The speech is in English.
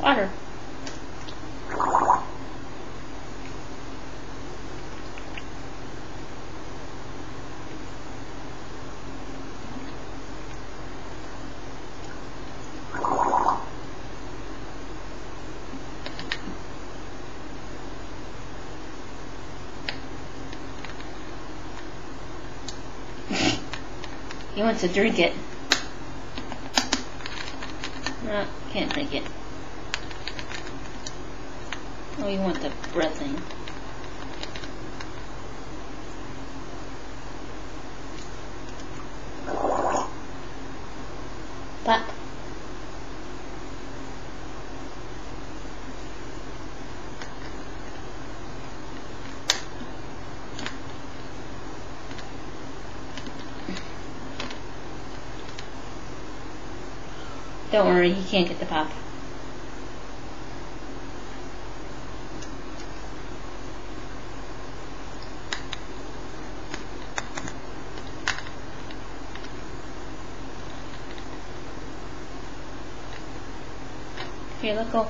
Water. He wants to drink it. No, can't drink it. Oh, you want the breath thing. Pop. Don't worry, he can't get the pop. Here, let go.